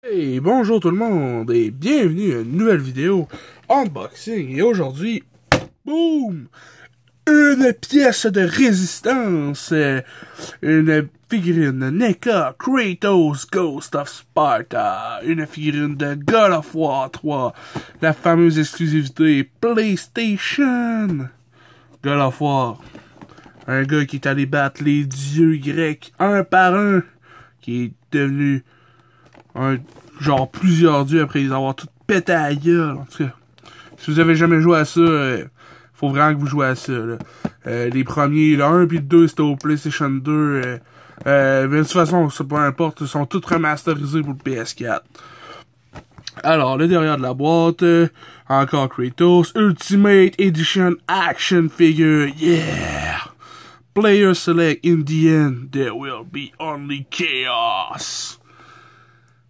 Hey, bonjour tout le monde et bienvenue à une nouvelle vidéo unboxing. Et aujourd'hui, boum, une pièce de résistance, une figurine NECA Kratos Ghost of Sparta, une figurine de God of War 3, la fameuse exclusivité PlayStation. God of War, un gars qui est allé battre les dieux grecs un par un, qui est devenu genre plusieurs dieux après les avoir toutes pété à la gueule. En tout cas, si vous avez jamais joué à ça, faut vraiment que vous jouez à ça. Là. Les premiers, le 1 puis le 2, c'était au PlayStation 2. Mais de toute façon, ça peu importe, ils sont tous remasterisés pour le PS4. Alors, le derrière de la boîte, encore Kratos, Ultimate Edition Action Figure, yeah! Player select, in the end, there will be only chaos.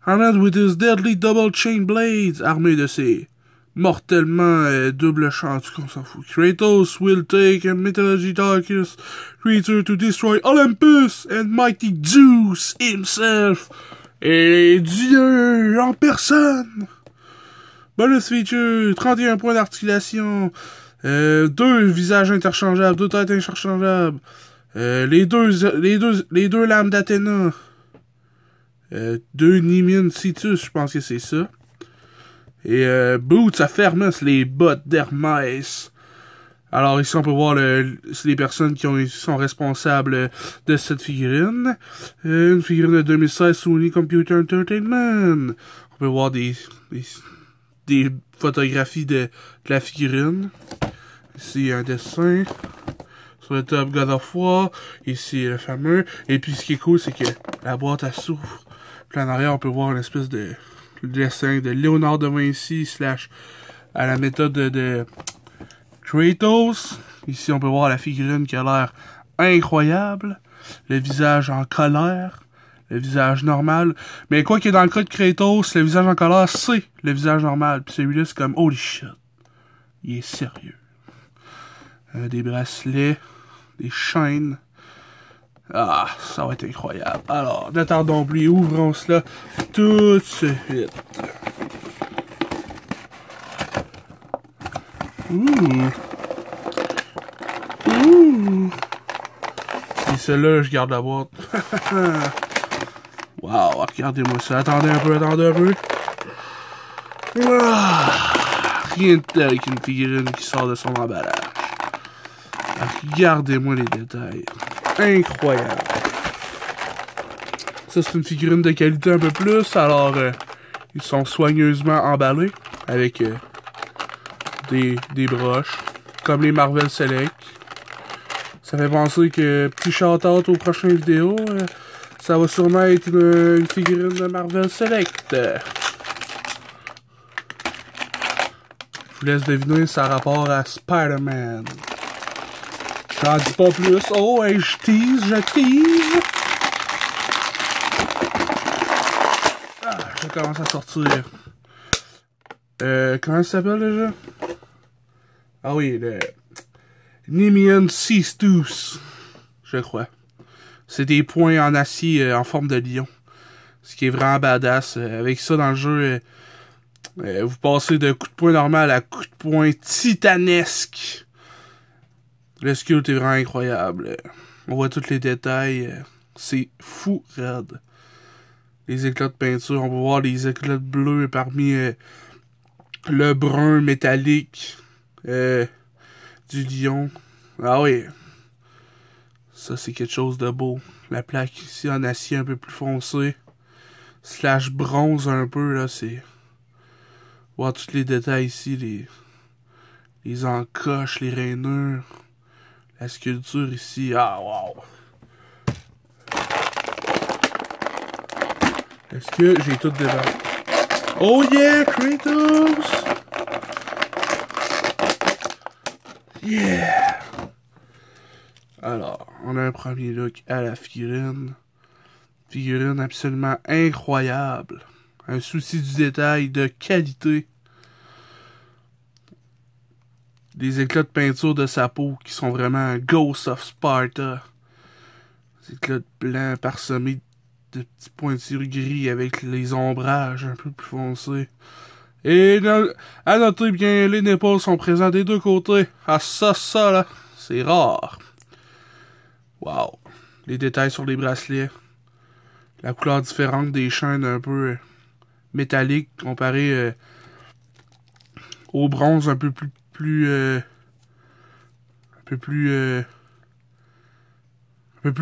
Armed with his deadly double chain blades, armé de ses mortellement double champ, en tout cas on s'en fout. Kratos will take a mythology darkest creature to destroy Olympus and mighty Zeus himself. Et Dieu en personne. Bonus feature, 31 points d'articulation, 2 visages interchangeables, 2 têtes interchangeables, les deux lames d'Athéna. 2 Nemean Cetus, je pense que c'est ça. Et Boots à Hermès, les bottes d'Hermès. Alors ici on peut voir les personnes qui sont responsables de cette figurine. Une figurine de 2016 Sony Computer Entertainment. On peut voir des photographies de la figurine. Ici un dessin. Sur le top God of War. Ici le fameux. Et puis ce qui est cool c'est que la boîte elle s'ouvre. Puis en arrière, on peut voir une espèce de dessin de Léonard de Vinci / à la méthode de Kratos. Ici, on peut voir la figurine qui a l'air incroyable. Le visage en colère. Le visage normal. Mais quoi qu'il y ait dans le cas de Kratos, le visage en colère, c'est le visage normal. Puis celui-là, c'est comme, holy shit. Il est sérieux. Des bracelets. Des chaînes. Ah, ça va être incroyable. Alors, ne tardons plus, ouvrons cela tout de suite. Ouh. Ouh. Et celle-là, je garde la boîte. Wow, regardez-moi ça. Attendez un peu. Ah, rien de tel qu'une figurine qui sort de son emballage. Regardez-moi les détails. Incroyable. Ça, c'est une figurine de qualité un peu plus. Alors, ils sont soigneusement emballés avec des broches. Comme les Marvel Select. Ça fait penser que, petit shout-out aux prochaines vidéos, ça va sûrement être une figurine de Marvel Select. Je vous laisse deviner, ça a rapport à Spider-Man. J'en dis pas plus. Oh, hey, je tease. Ah, je commence à sortir. Comment ça s'appelle déjà? Ah oui, le Nemean Cetus, je crois. C'est des poings en acier en forme de lion. Ce qui est vraiment badass. Avec ça dans le jeu, vous passez de coup de poing normal à coup de poing titanesque. Le sculpt est vraiment incroyable. On voit tous les détails. C'est fou raide. Les éclats de peinture. On peut voir les éclats de bleu parmi le brun métallique du lion. Ah oui. Ça, c'est quelque chose de beau. La plaque ici en acier un peu plus foncé. / bronze un peu. Là, c'est... Voir tous les détails ici. Les encoches, les rainures. La sculpture ici, ah wow! Est-ce que j'ai tout devant? Oh yeah, Kratos! Yeah! Alors, on a un premier look à la figurine. Figurine absolument incroyable. Un souci du détail de qualité. Des éclats de peinture de sa peau qui sont vraiment Ghost of Sparta. Des éclats de blanc parsemés de petits pointures gris avec les ombrages un peu plus foncés. Et à noter bien, les nipples sont présents des deux côtés. Ah ça là, c'est rare. Wow. Les détails sur les bracelets. La couleur différente des chaînes un peu métalliques comparé au bronze un peu plus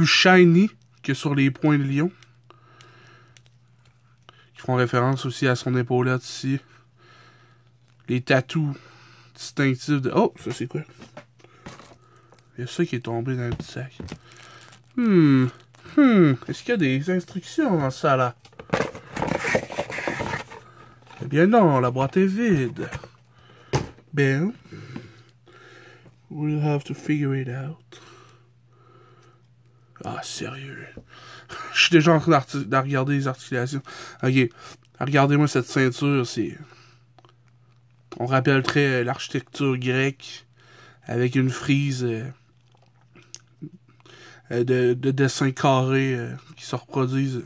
shiny que sur les points de lion. Qui font référence aussi à son épaulette ici. Les tatous distinctifs de... Oh, ça c'est quoi? Il y a ça qui est tombé dans le petit sac. Est-ce qu'il y a des instructions dans ça là? Eh bien non, la boîte est vide. Ben, we'll have to figure it out. Ah, sérieux. Je suis déjà en train de regarder les articulations. Ok, regardez-moi cette ceinture, c'est... On rappelle très l'architecture grecque avec une frise de dessins carrés qui se reproduisent.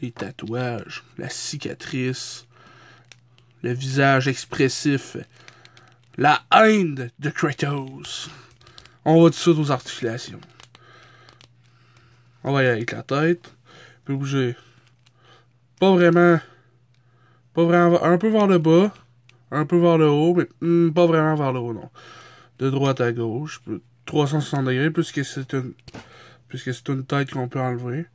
Les tatouages, la cicatrice, le visage expressif, la haine de Kratos. On va tout de suite aux articulations. On va y aller avec la tête. On peut bouger. Pas vraiment, un peu vers le bas, un peu vers le haut, mais pas vraiment vers le haut, non. De droite à gauche, 360 degrés, puisque c'est une tête qu'on peut enlever.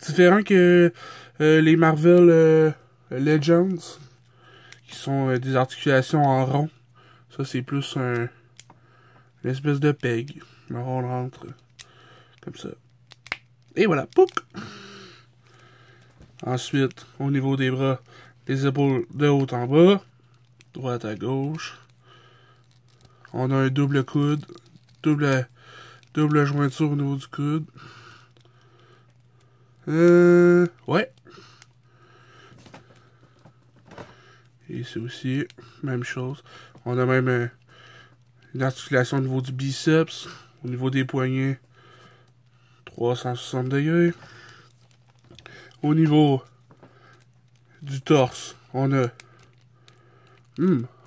Différent que les Marvel Legends, qui sont des articulations en rond. Ça, c'est plus une espèce de peg. On rentre comme ça. Et voilà, poup! Ensuite, au niveau des bras, les épaules de haut en bas, droite à gauche. On a un double coude, double jointure au niveau du coude. Ouais. Et c'est aussi, même chose. On a même une articulation au niveau du biceps, au niveau des poignets, 360 degrés. Au niveau du torse, on a...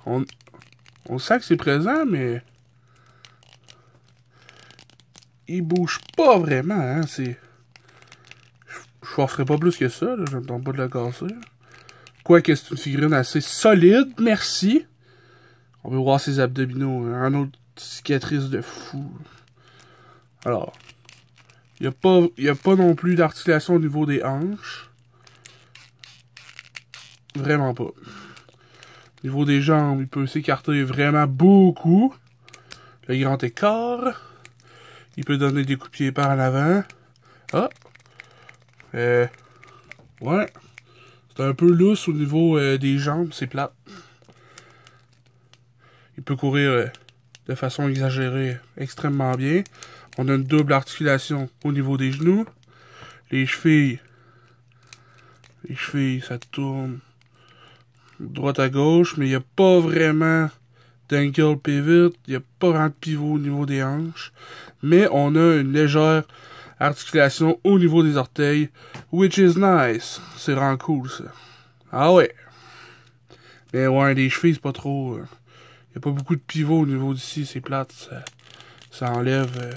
on sent que c'est présent, mais... il bouge pas vraiment, hein, c'est... Je forcerai pas plus que ça, là, je me tente pas de le casser. Quoique c'est une figurine assez solide, merci. On peut voir ses abdominaux, hein, un autre cicatrice de fou. Alors, il n'y a pas non plus d'articulation au niveau des hanches. Vraiment pas. Au niveau des jambes, il peut s'écarter vraiment beaucoup. Le grand écart. Il peut donner des coups de pied par en avant. Ah! Ouais. C'est un peu lousse au niveau des jambes, c'est plate. Il peut courir de façon exagérée extrêmement bien. On a une double articulation au niveau des genoux. Les chevilles, ça tourne droite à gauche, mais il n'y a pas vraiment d'ankle pivot. Il n'y a pas vraiment de pivot au niveau des hanches. Mais on a une légère articulation au niveau des orteils, which is nice. C'est vraiment cool, ça. Ah ouais. Mais ouais, les chevilles, c'est pas trop... il n'y a pas beaucoup de pivot au niveau d'ici, c'est plate. Ça enlève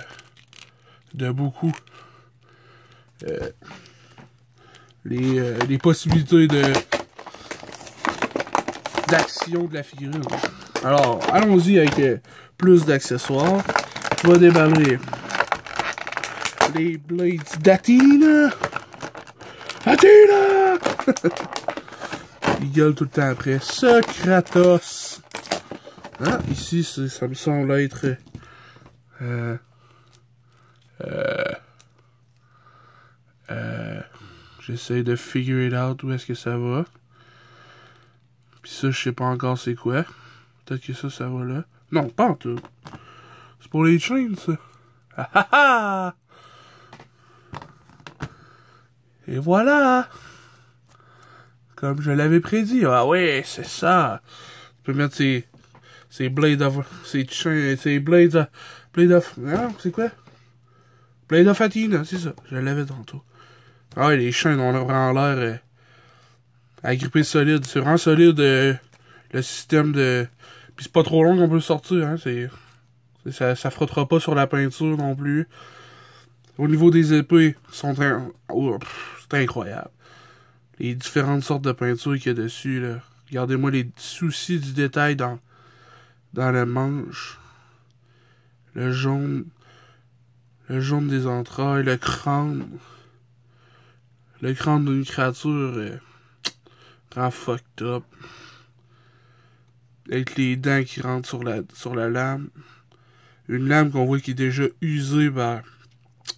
de beaucoup les possibilités d'action de la figurine. Alors, allons-y avec plus d'accessoires. Je vais déballer les Blades d'Athena. Athena! Il gueule tout le temps après. Ce Kratos. Ah, ici, ça me semble être... j'essaie de figure it out où est-ce que ça va. Puis ça, je sais pas encore c'est quoi. Peut-être que ça va là. Non, pas en tout. C'est pour les chaînes, ça. Ah ah ah! Et voilà! Comme je l'avais prédit. Ah ouais, c'est ça. Tu peux mettre ces blades of... ces blades of... Non, c'est quoi? Blade of Athena, c'est ça. Je l'avais tantôt. Ah ouais, les chaînes ont vraiment l'air agrippées solide. C'est vraiment solide le système de... Puis c'est pas trop long qu'on peut le sortir, hein. Ça frottera pas sur la peinture non plus. Au niveau des épées, c'est incroyable. Les différentes sortes de peintures qu'il y a dessus, là. Regardez-moi les soucis du détail dans le manche. Le jaune des entrailles, le crâne. Le crâne d'une créature grand fucked up. Avec les dents qui rentrent sur la lame. Une lame qu'on voit qui est déjà usée par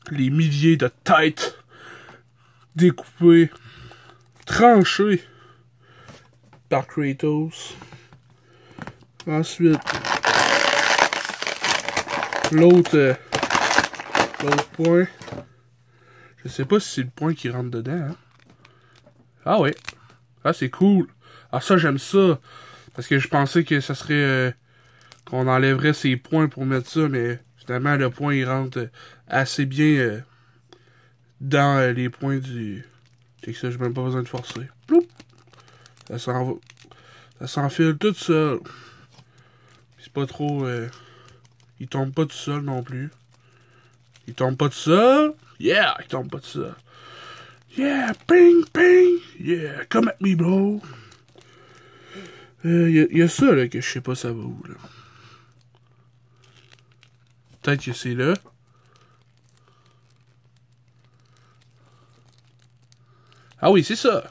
les milliers de têtes découpées, tranchées par Kratos. Ensuite, l'autre point. Je sais pas si c'est le point qui rentre dedans. Hein? Ah ouais. Ah, c'est cool. Ah, ça, j'aime ça. Parce que je pensais que ça serait... qu'on enlèverait ces points pour mettre ça, mais finalement, le point, il rentre assez bien dans les points du... C'est que ça, j'ai même pas besoin de forcer. Ploup! Ça s'enfile tout seul. C'est pas trop... il tombe pas tout seul non plus. Il tombe pas tout seul. Yeah! Il tombe pas tout seul. Yeah! Ping! Ping! Yeah! Come at me, bro! Y a ça, là, que je sais pas ça va où, là. Peut-être que c'est là. Ah oui, c'est ça!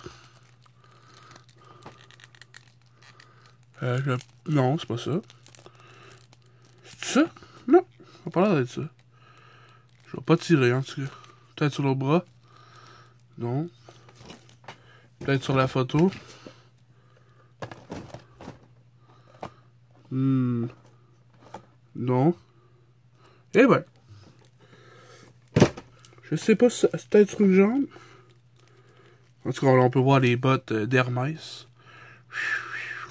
Non, c'est pas ça. C'est ça? Non, ça n'a pas l'air d'être ça. Je vais pas tirer, en tout cas. Peut-être sur l'autre bras. Non. Peut-être sur la photo. Non. Eh ben. Je sais pas si c'est peut-être sur une jambe. En tout cas, on peut voir les bottes d'Hermès.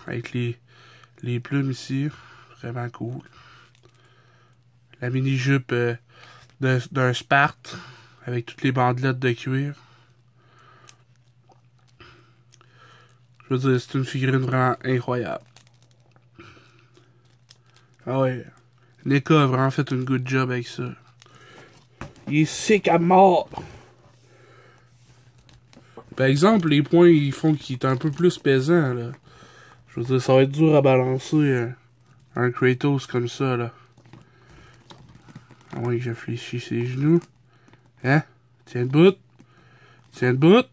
Avec les plumes ici. Vraiment cool. La mini-jupe d'un Sparte. Avec toutes les bandelettes de cuir. Je veux dire, c'est une figurine vraiment incroyable. Ah ouais. NECA a vraiment fait une good job avec ça. Il est sick à mort. Par exemple, les points, ils font qu'il est un peu plus pesant, là. Je veux dire, ça va être dur à balancer un Kratos comme ça, là. Ah ouais, que j'infléchis ses genoux. Hein? Tiens debout. Tiens debout.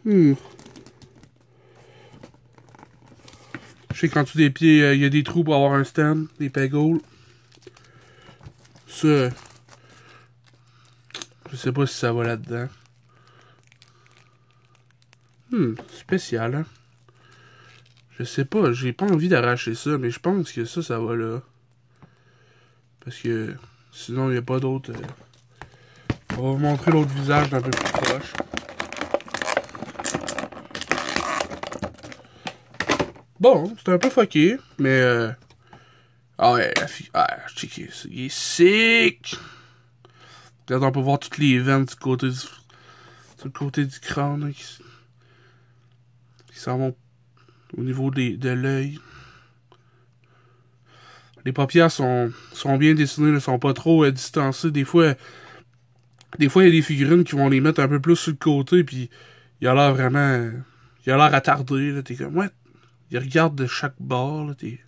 Je sais qu'en dessous des pieds, il y a des trous pour avoir un stand, des pegaules. Ça, je sais pas si ça va là-dedans. Spécial, hein. Je sais pas, j'ai pas envie d'arracher ça, mais je pense que ça va là. Parce que sinon, il n'y a pas d'autre... On va vous montrer l'autre visage d'un peu plus proche. Bon, c'est un peu fucké, mais... Ah ouais, la fille... Ah, checké ça. Il est sick! Regarde, on peut voir toutes les veines du côté du crâne, là, qui s'en vont au niveau de l'œil. Les paupières sont bien dessinées, ne sont pas trop distancées. Des fois, il y a des figurines qui vont les mettre un peu plus sur le côté, puis il a l'air vraiment... Il a l'air attardé, là. T'es comme, ouais, il regarde de chaque bord, là. T'es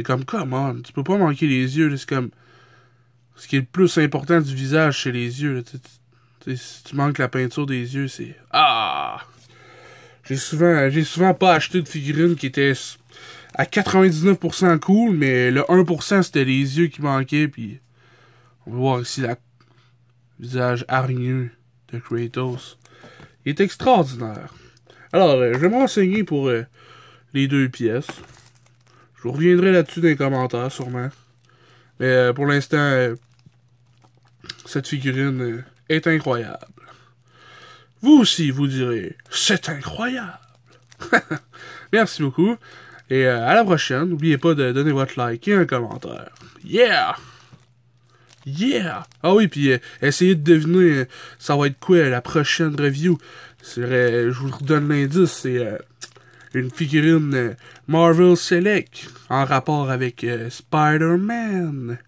comme, come on, tu peux pas manquer les yeux, là. C'est comme... Ce qui est le plus important du visage, c'est les yeux, là. Si tu manques la peinture des yeux, c'est... Ah! J'ai souvent pas acheté de figurines qui étaient à 99% cool, mais le 1% c'était les yeux qui manquaient, puis on va voir ici le visage hargneux de Kratos. Il est extraordinaire. Alors, je vais me renseigner pour les deux pièces. Je vous reviendrai là-dessus dans les commentaires, sûrement. Mais pour l'instant, cette figurine est incroyable. Vous aussi, vous direz, c'est incroyable. Merci beaucoup. Et à la prochaine. N'oubliez pas de donner votre like et un commentaire. Yeah! Yeah! Ah oui, puis essayez de deviner ça va être quoi la prochaine review. Je vous redonne l'indice, c'est une figurine Marvel Select en rapport avec Spider-Man.